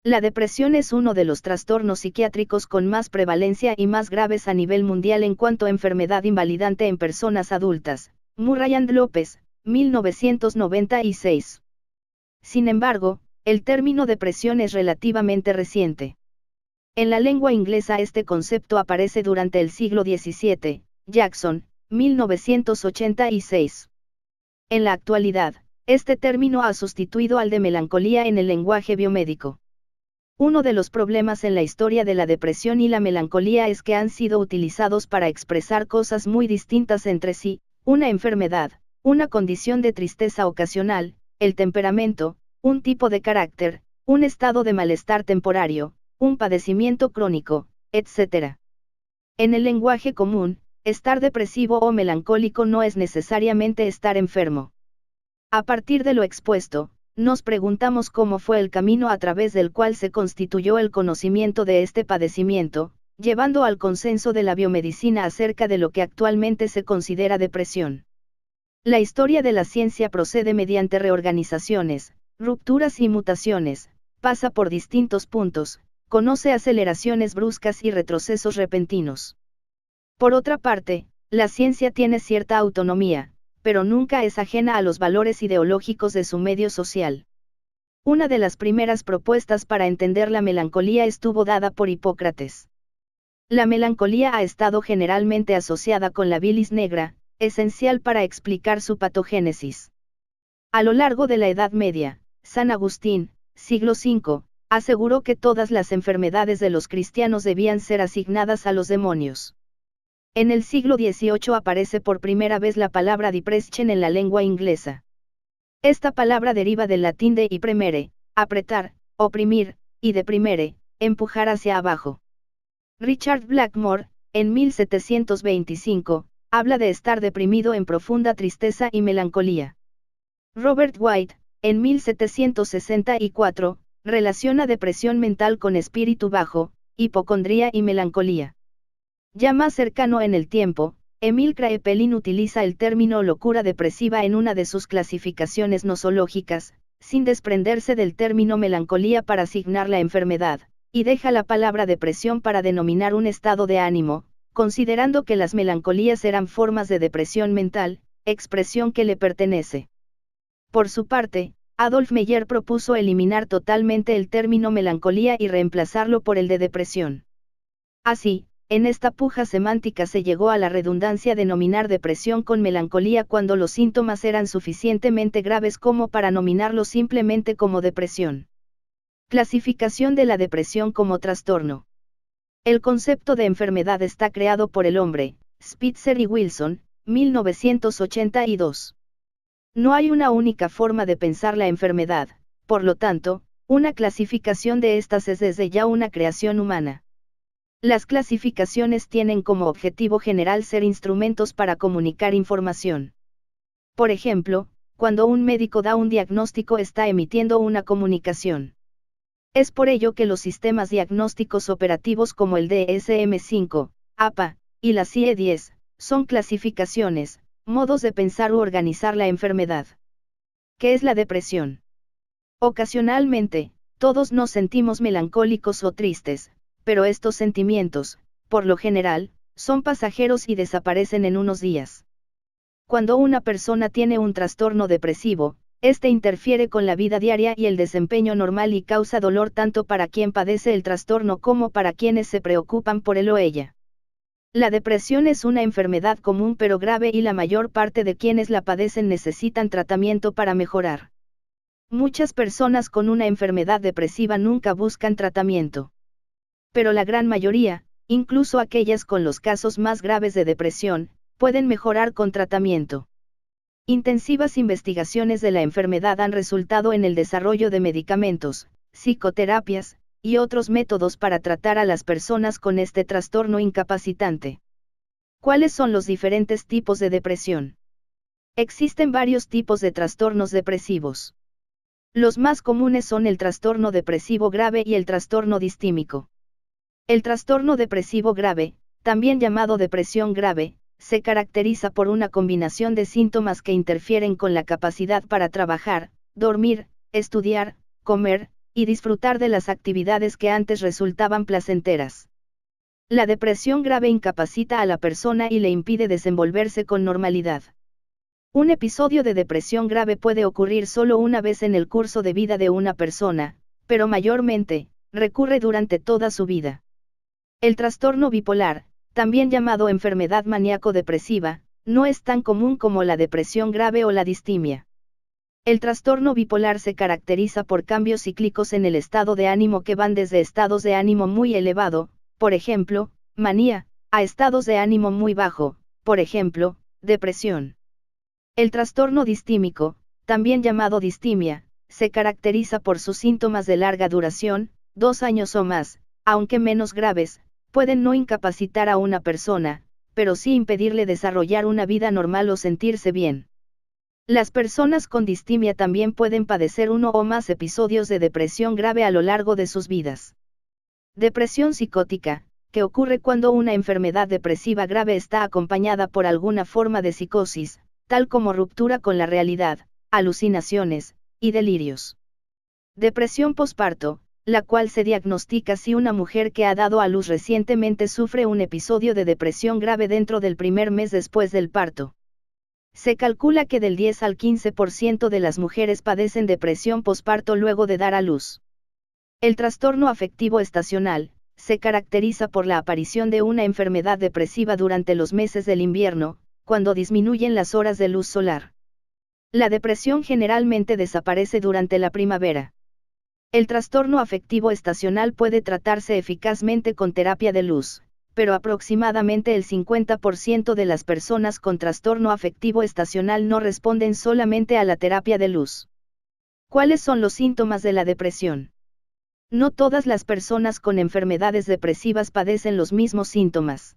La depresión es uno de los trastornos psiquiátricos con más prevalencia y más graves a nivel mundial en cuanto a enfermedad invalidante en personas adultas. Murray and López, 1996. Sin embargo, el término depresión es relativamente reciente. En la lengua inglesa este concepto aparece durante el siglo XVII, Jackson, 1986. En la actualidad, este término ha sustituido al de melancolía en el lenguaje biomédico. Uno de los problemas en la historia de la depresión y la melancolía es que han sido utilizados para expresar cosas muy distintas entre sí: una enfermedad, una condición de tristeza ocasional, el temperamento, un tipo de carácter, un estado de malestar temporario, un padecimiento crónico, etc. En el lenguaje común, estar depresivo o melancólico no es necesariamente estar enfermo. A partir de lo expuesto, nos preguntamos cómo fue el camino a través del cual se constituyó el conocimiento de este padecimiento, llevando al consenso de la biomedicina acerca de lo que actualmente se considera depresión. La historia de la ciencia procede mediante reorganizaciones, rupturas y mutaciones, pasa por distintos puntos, conoce aceleraciones bruscas y retrocesos repentinos. Por otra parte, la ciencia tiene cierta autonomía, pero nunca es ajena a los valores ideológicos de su medio social. Una de las primeras propuestas para entender la melancolía estuvo dada por Hipócrates. La melancolía ha estado generalmente asociada con la bilis negra, esencial para explicar su patogénesis. A lo largo de la Edad Media, San Agustín, siglo V, aseguró que todas las enfermedades de los cristianos debían ser asignadas a los demonios. En el siglo XVIII aparece por primera vez la palabra depression en la lengua inglesa. Esta palabra deriva del latín de premere, apretar, oprimir, y deprimere, empujar hacia abajo. Richard Blackmore, en 1725, habla de estar deprimido en profunda tristeza y melancolía. Robert White, en 1764, relaciona depresión mental con espíritu bajo, hipocondría y melancolía. Ya más cercano en el tiempo, Emil Kraepelin utiliza el término locura depresiva en una de sus clasificaciones nosológicas, sin desprenderse del término melancolía para asignar la enfermedad, y deja la palabra depresión para denominar un estado de ánimo, considerando que las melancolías eran formas de depresión mental, expresión que le pertenece. Por su parte, Adolf Meyer propuso eliminar totalmente el término melancolía y reemplazarlo por el de depresión. Así, en esta puja semántica se llegó a la redundancia de nominar depresión con melancolía cuando los síntomas eran suficientemente graves como para nominarlo simplemente como depresión. Clasificación de la depresión como trastorno. El concepto de enfermedad está creado por el hombre, Spitzer y Wilson, 1982. No hay una única forma de pensar la enfermedad, por lo tanto, una clasificación de estas es desde ya una creación humana. Las clasificaciones tienen como objetivo general ser instrumentos para comunicar información. Por ejemplo, cuando un médico da un diagnóstico está emitiendo una comunicación. Es por ello que los sistemas diagnósticos operativos como el DSM-5, APA, y la CIE-10, son clasificaciones, modos de pensar u organizar la enfermedad. ¿Qué es la depresión? Ocasionalmente, todos nos sentimos melancólicos o tristes, pero estos sentimientos, por lo general, son pasajeros y desaparecen en unos días. Cuando una persona tiene un trastorno depresivo, este interfiere con la vida diaria y el desempeño normal y causa dolor tanto para quien padece el trastorno como para quienes se preocupan por él o ella. La depresión es una enfermedad común pero grave y la mayor parte de quienes la padecen necesitan tratamiento para mejorar. Muchas personas con una enfermedad depresiva nunca buscan tratamiento. Pero la gran mayoría, incluso aquellas con los casos más graves de depresión, pueden mejorar con tratamiento. Intensivas investigaciones de la enfermedad han resultado en el desarrollo de medicamentos, psicoterapias, y otros métodos para tratar a las personas con este trastorno incapacitante. ¿Cuáles son los diferentes tipos de depresión? Existen varios tipos de trastornos depresivos. Los más comunes son el trastorno depresivo grave y el trastorno distímico. El trastorno depresivo grave, también llamado depresión grave, se caracteriza por una combinación de síntomas que interfieren con la capacidad para trabajar, dormir, estudiar, comer, y disfrutar de las actividades que antes resultaban placenteras. La depresión grave incapacita a la persona y le impide desenvolverse con normalidad. Un episodio de depresión grave puede ocurrir solo una vez en el curso de vida de una persona, pero mayormente, recurre durante toda su vida. El trastorno bipolar, también llamado enfermedad maníaco-depresiva, no es tan común como la depresión grave o la distimia. El trastorno bipolar se caracteriza por cambios cíclicos en el estado de ánimo que van desde estados de ánimo muy elevado, por ejemplo, manía, a estados de ánimo muy bajo, por ejemplo, depresión. El trastorno distímico, también llamado distimia, se caracteriza por sus síntomas de larga duración, 2 años o más, aunque menos graves, pueden no incapacitar a una persona, pero sí impedirle desarrollar una vida normal o sentirse bien. Las personas con distimia también pueden padecer uno o más episodios de depresión grave a lo largo de sus vidas. Depresión psicótica, que ocurre cuando una enfermedad depresiva grave está acompañada por alguna forma de psicosis, tal como ruptura con la realidad, alucinaciones, y delirios. Depresión posparto, la cual se diagnostica si una mujer que ha dado a luz recientemente sufre un episodio de depresión grave dentro del primer mes después del parto. Se calcula que del 10 al 15% de las mujeres padecen depresión posparto luego de dar a luz. El trastorno afectivo estacional, se caracteriza por la aparición de una enfermedad depresiva durante los meses del invierno, cuando disminuyen las horas de luz solar. La depresión generalmente desaparece durante la primavera. El trastorno afectivo estacional puede tratarse eficazmente con terapia de luz, pero aproximadamente el 50% de las personas con trastorno afectivo estacional no responden solamente a la terapia de luz. ¿Cuáles son los síntomas de la depresión? No todas las personas con enfermedades depresivas padecen los mismos síntomas.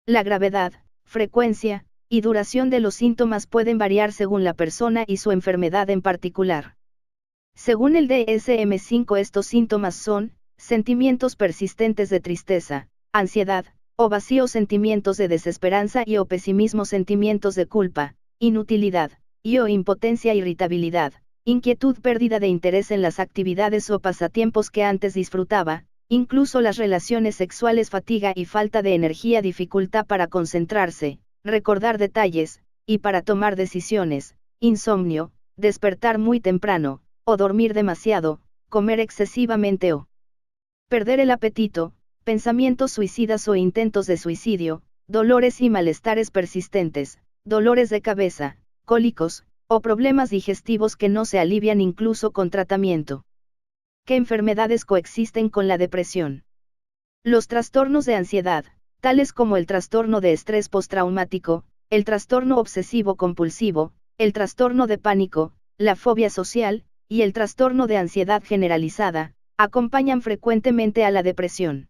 La gravedad, frecuencia, y duración de los síntomas pueden variar según la persona y su enfermedad en particular. Según el DSM-5, estos síntomas son: sentimientos persistentes de tristeza, ansiedad, o vacío, sentimientos de desesperanza y o pesimismo, sentimientos de culpa, inutilidad, y o impotencia, irritabilidad, inquietud, pérdida de interés en las actividades o pasatiempos que antes disfrutaba, incluso las relaciones sexuales, fatiga y falta de energía, dificultad para concentrarse, recordar detalles, y para tomar decisiones, insomnio, despertar muy temprano, o dormir demasiado, comer excesivamente o perder el apetito, pensamientos suicidas o intentos de suicidio, dolores y malestares persistentes, dolores de cabeza, cólicos, o problemas digestivos que no se alivian incluso con tratamiento. ¿Qué enfermedades coexisten con la depresión? Los trastornos de ansiedad, tales como el trastorno de estrés postraumático, el trastorno obsesivo-compulsivo, el trastorno de pánico, la fobia social, y el trastorno de ansiedad generalizada, acompañan frecuentemente a la depresión.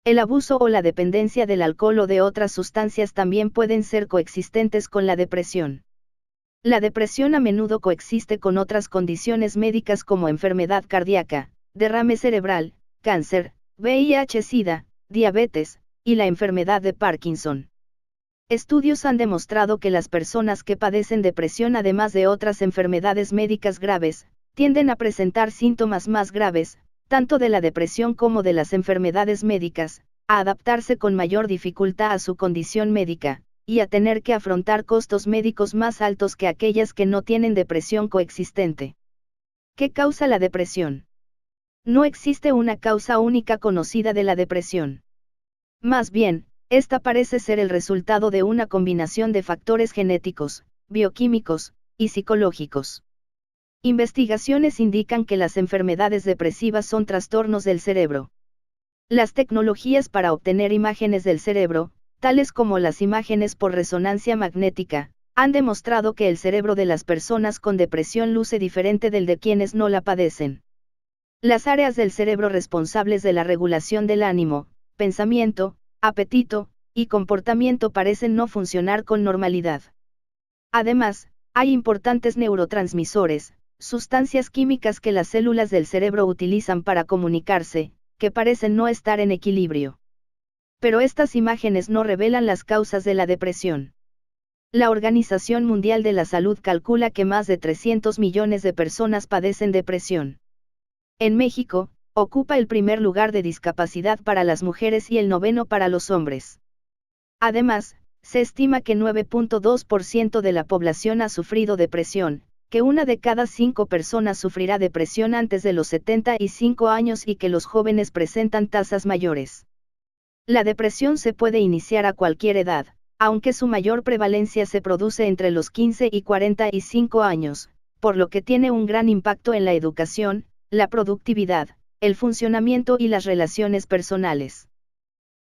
El abuso o la dependencia del alcohol o de otras sustancias también pueden ser coexistentes con la depresión. La depresión a menudo coexiste con otras condiciones médicas como enfermedad cardíaca, derrame cerebral, cáncer, VIH-Sida, diabetes, y la enfermedad de Parkinson. Estudios han demostrado que las personas que padecen depresión, además de otras enfermedades médicas graves, tienden a presentar síntomas más graves, tanto de la depresión como de las enfermedades médicas, a adaptarse con mayor dificultad a su condición médica, y a tener que afrontar costos médicos más altos que aquellas que no tienen depresión coexistente. ¿Qué causa la depresión? No existe una causa única conocida de la depresión. Más bien, esta parece ser el resultado de una combinación de factores genéticos, bioquímicos, y psicológicos. Investigaciones indican que las enfermedades depresivas son trastornos del cerebro. Las tecnologías para obtener imágenes del cerebro, tales como las imágenes por resonancia magnética, han demostrado que el cerebro de las personas con depresión luce diferente del de quienes no la padecen. Las áreas del cerebro responsables de la regulación del ánimo, pensamiento, apetito, y comportamiento parecen no funcionar con normalidad. Además, hay importantes neurotransmisores, sustancias químicas que las células del cerebro utilizan para comunicarse, que parecen no estar en equilibrio. Pero estas imágenes no revelan las causas de la depresión. La Organización Mundial de la Salud calcula que más de 300 millones de personas padecen depresión. En México, ocupa el primer lugar de discapacidad para las mujeres y el noveno para los hombres. Además, se estima que 9.2% de la población ha sufrido depresión, que una de cada 5 personas sufrirá depresión antes de los 75 años y que los jóvenes presentan tasas mayores. La depresión se puede iniciar a cualquier edad, aunque su mayor prevalencia se produce entre los 15 y 45 años, por lo que tiene un gran impacto en la educación, la productividad, el funcionamiento y las relaciones personales.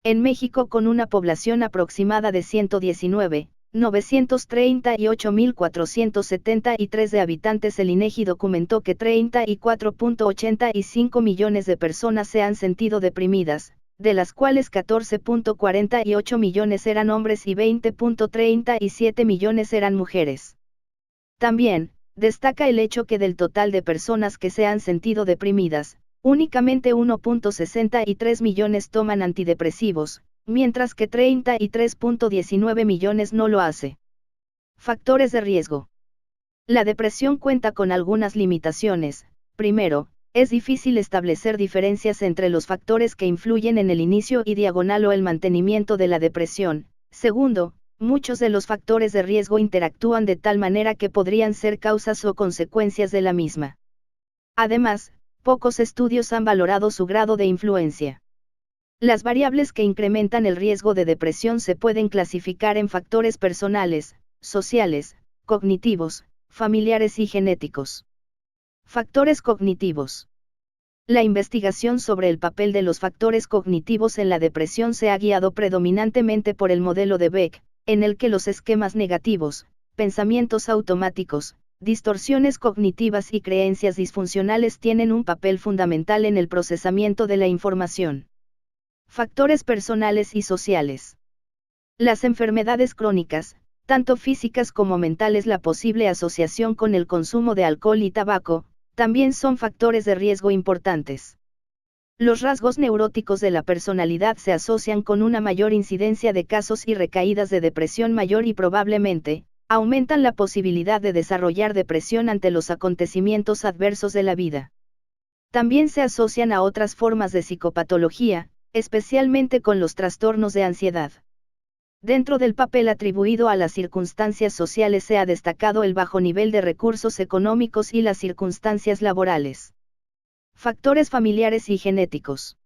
En México, con una población aproximada de 119.938.473 de habitantes, el INEGI documentó que 34.85 millones de personas se han sentido deprimidas, de las cuales 14.48 millones eran hombres y 20.37 millones eran mujeres. También, destaca el hecho que del total de personas que se han sentido deprimidas, únicamente 1.63 millones toman antidepresivos, mientras que 33.19 millones no lo hace. Factores de riesgo. La depresión cuenta con algunas limitaciones. Primero, es difícil establecer diferencias entre los factores que influyen en el inicio y diagonal o el mantenimiento de la depresión. Segundo, muchos de los factores de riesgo interactúan de tal manera que podrían ser causas o consecuencias de la misma. Además, pocos estudios han valorado su grado de influencia. Las variables que incrementan el riesgo de depresión se pueden clasificar en factores personales, sociales, cognitivos, familiares y genéticos. Factores cognitivos. La investigación sobre el papel de los factores cognitivos en la depresión se ha guiado predominantemente por el modelo de Beck, en el que los esquemas negativos, pensamientos automáticos, distorsiones cognitivas y creencias disfuncionales tienen un papel fundamental en el procesamiento de la información. Factores personales y sociales. Las enfermedades crónicas, tanto físicas como mentales, la posible asociación con el consumo de alcohol y tabaco, también son factores de riesgo importantes. Los rasgos neuróticos de la personalidad se asocian con una mayor incidencia de casos y recaídas de depresión mayor y probablemente, aumentan la posibilidad de desarrollar depresión ante los acontecimientos adversos de la vida. También se asocian a otras formas de psicopatología, especialmente con los trastornos de ansiedad. Dentro del papel atribuido a las circunstancias sociales se ha destacado el bajo nivel de recursos económicos y las circunstancias laborales. Factores familiares y genéticos.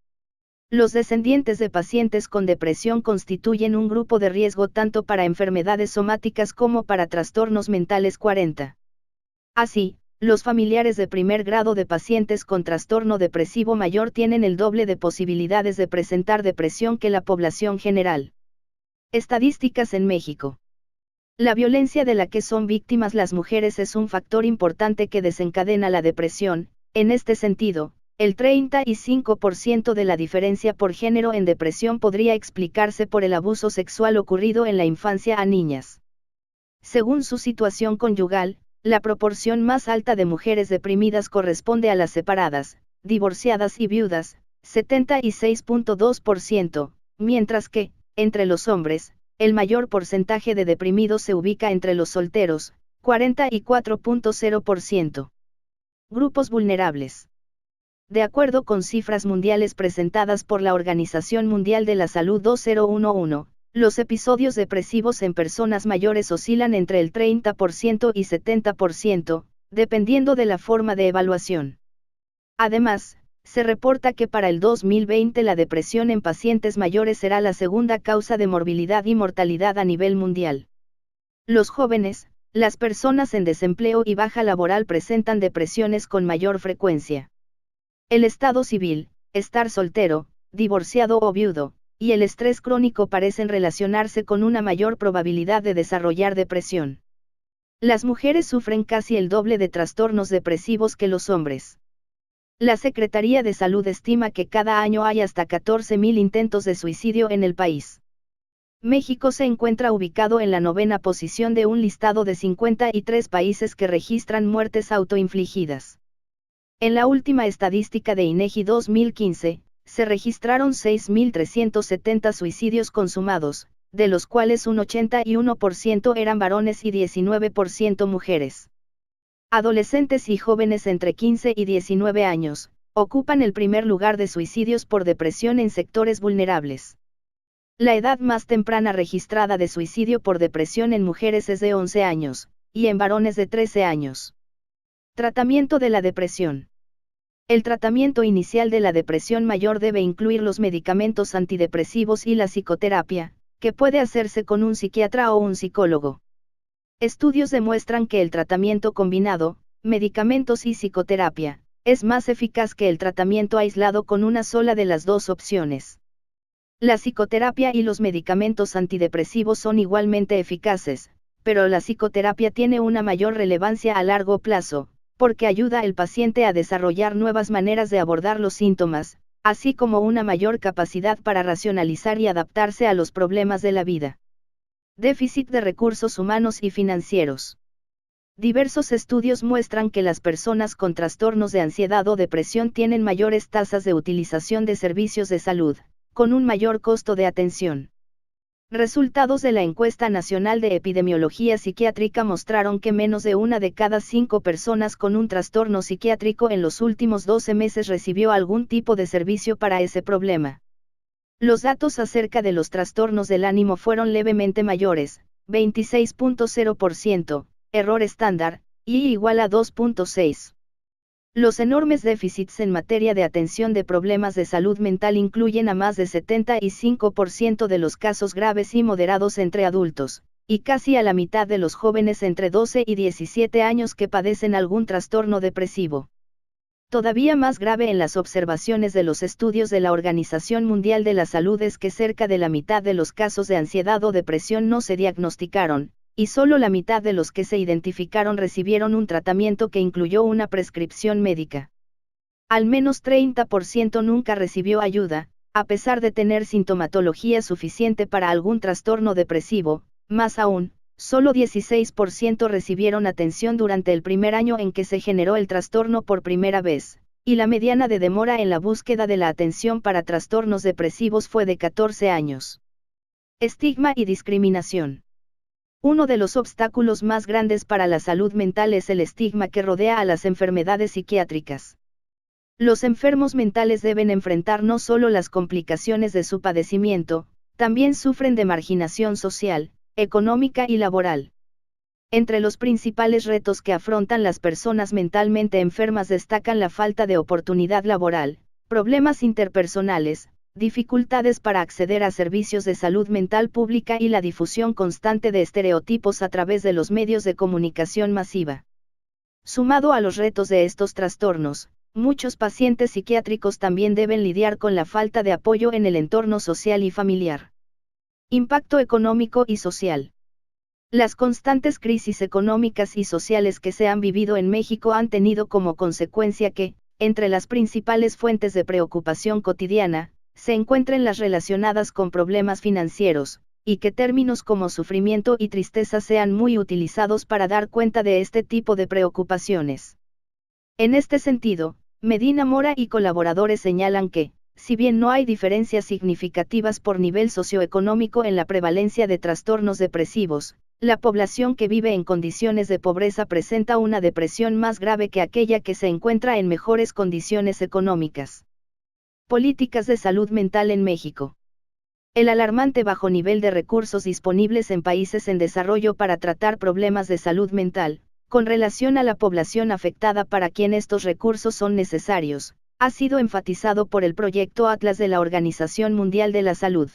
Los descendientes de pacientes con depresión constituyen un grupo de riesgo tanto para enfermedades somáticas como para trastornos mentales 40. Así, los familiares de primer grado de pacientes con trastorno depresivo mayor tienen el doble de posibilidades de presentar depresión que la población general. Estadísticas en México. La violencia de la que son víctimas las mujeres es un factor importante que desencadena la depresión. En este sentido, el 35% de la diferencia por género en depresión podría explicarse por el abuso sexual ocurrido en la infancia a niñas. Según su situación conyugal, la proporción más alta de mujeres deprimidas corresponde a las separadas, divorciadas y viudas, 76.2%, mientras que, entre los hombres, el mayor porcentaje de deprimidos se ubica entre los solteros, 44.0%. Grupos vulnerables. De acuerdo con cifras mundiales presentadas por la Organización Mundial de la Salud 2011, los episodios depresivos en personas mayores oscilan entre el 30% y 70%, dependiendo de la forma de evaluación. Además, se reporta que para el 2020 la depresión en pacientes mayores será la segunda causa de morbilidad y mortalidad a nivel mundial. Los jóvenes, las personas en desempleo y baja laboral presentan depresiones con mayor frecuencia. El estado civil, estar soltero, divorciado o viudo, y el estrés crónico parecen relacionarse con una mayor probabilidad de desarrollar depresión. Las mujeres sufren casi el doble de trastornos depresivos que los hombres. La Secretaría de Salud estima que cada año hay hasta 14.000 intentos de suicidio en el país. México se encuentra ubicado en la 9ª posición de un listado de 53 países que registran muertes autoinfligidas. En la última estadística de INEGI 2015, se registraron 6.370 suicidios consumados, de los cuales un 81% eran varones y 19% mujeres. Adolescentes y jóvenes entre 15 y 19 años, ocupan el primer lugar de suicidios por depresión en sectores vulnerables. La edad más temprana registrada de suicidio por depresión en mujeres es de 11 años, y en varones de 13 años. Tratamiento de la depresión. El tratamiento inicial de la depresión mayor debe incluir los medicamentos antidepresivos y la psicoterapia, que puede hacerse con un psiquiatra o un psicólogo. Estudios demuestran que el tratamiento combinado, medicamentos y psicoterapia, es más eficaz que el tratamiento aislado con una sola de las dos opciones. La psicoterapia y los medicamentos antidepresivos son igualmente eficaces, pero la psicoterapia tiene una mayor relevancia a largo plazo, porque ayuda al paciente a desarrollar nuevas maneras de abordar los síntomas, así como una mayor capacidad para racionalizar y adaptarse a los problemas de la vida. Déficit de recursos humanos y financieros. Diversos estudios muestran que las personas con trastornos de ansiedad o depresión tienen mayores tasas de utilización de servicios de salud, con un mayor costo de atención. Resultados de la Encuesta Nacional de Epidemiología Psiquiátrica mostraron que menos de 1 de cada 5 personas con un trastorno psiquiátrico en los últimos 12 meses recibió algún tipo de servicio para ese problema. Los datos acerca de los trastornos del ánimo fueron levemente mayores, 26.0%, error estándar, y igual a 2.6. Los enormes déficits en materia de atención de problemas de salud mental incluyen a más de 75% de los casos graves y moderados entre adultos, y casi a la mitad de los jóvenes entre 12 y 17 años que padecen algún trastorno depresivo. Todavía más grave en las observaciones de los estudios de la Organización Mundial de la Salud es que cerca de la mitad de los casos de ansiedad o depresión no se diagnosticaron, y solo la mitad de los que se identificaron recibieron un tratamiento que incluyó una prescripción médica. Al menos 30% nunca recibió ayuda, a pesar de tener sintomatología suficiente para algún trastorno depresivo. Más aún, solo 16% recibieron atención durante el primer año en que se generó el trastorno por primera vez, y la mediana de demora en la búsqueda de la atención para trastornos depresivos fue de 14 años. Estigma y discriminación. Uno de los obstáculos más grandes para la salud mental es el estigma que rodea a las enfermedades psiquiátricas. Los enfermos mentales deben enfrentar no solo las complicaciones de su padecimiento, también sufren de marginación social, económica y laboral. Entre los principales retos que afrontan las personas mentalmente enfermas destacan la falta de oportunidad laboral, problemas interpersonales, dificultades para acceder a servicios de salud mental pública y la difusión constante de estereotipos a través de los medios de comunicación masiva. Sumado a los retos de estos trastornos, muchos pacientes psiquiátricos también deben lidiar con la falta de apoyo en el entorno social y familiar. Impacto económico y social. Las constantes crisis económicas y sociales que se han vivido en México han tenido como consecuencia que, entre las principales fuentes de preocupación cotidiana, se encuentren las relacionadas con problemas financieros, y que términos como sufrimiento y tristeza sean muy utilizados para dar cuenta de este tipo de preocupaciones. En este sentido, Medina Mora y colaboradores señalan que, si bien no hay diferencias significativas por nivel socioeconómico en la prevalencia de trastornos depresivos, la población que vive en condiciones de pobreza presenta una depresión más grave que aquella que se encuentra en mejores condiciones económicas. Políticas de salud mental en México. El alarmante bajo nivel de recursos disponibles en países en desarrollo para tratar problemas de salud mental, con relación a la población afectada para quien estos recursos son necesarios, ha sido enfatizado por el Proyecto Atlas de la Organización Mundial de la Salud.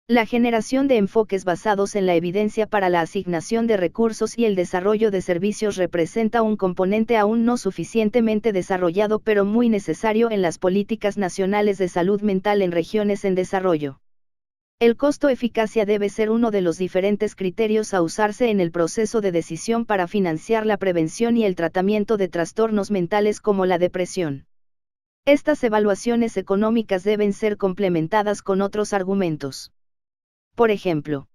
La generación de enfoques basados en la evidencia para la asignación de recursos y el desarrollo de servicios representa un componente aún no suficientemente desarrollado pero muy necesario en las políticas nacionales de salud mental en regiones en desarrollo. El costo-eficacia debe ser uno de los diferentes criterios a usarse en el proceso de decisión para financiar la prevención y el tratamiento de trastornos mentales como la depresión. Estas evaluaciones económicas deben ser complementadas con otros argumentos. Por ejemplo,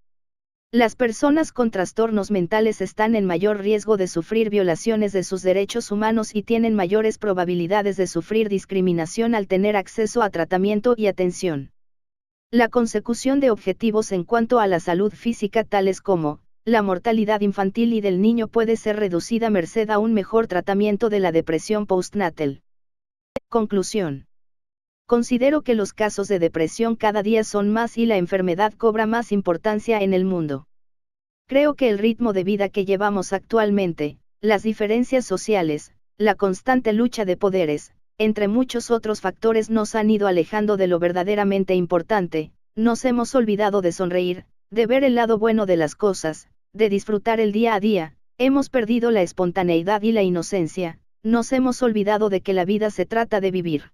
las personas con trastornos mentales están en mayor riesgo de sufrir violaciones de sus derechos humanos y tienen mayores probabilidades de sufrir discriminación al tener acceso a tratamiento y atención. La consecución de objetivos en cuanto a la salud física tales como, la mortalidad infantil y del niño puede ser reducida merced a un mejor tratamiento de la depresión postnatal. Conclusión. Considero que los casos de depresión cada día son más y la enfermedad cobra más importancia en el mundo. Creo que el ritmo de vida que llevamos actualmente, las diferencias sociales, la constante lucha de poderes, entre muchos otros factores nos han ido alejando de lo verdaderamente importante, nos hemos olvidado de sonreír, de ver el lado bueno de las cosas, de disfrutar el día a día, hemos perdido la espontaneidad y la inocencia, nos hemos olvidado de que la vida se trata de vivir.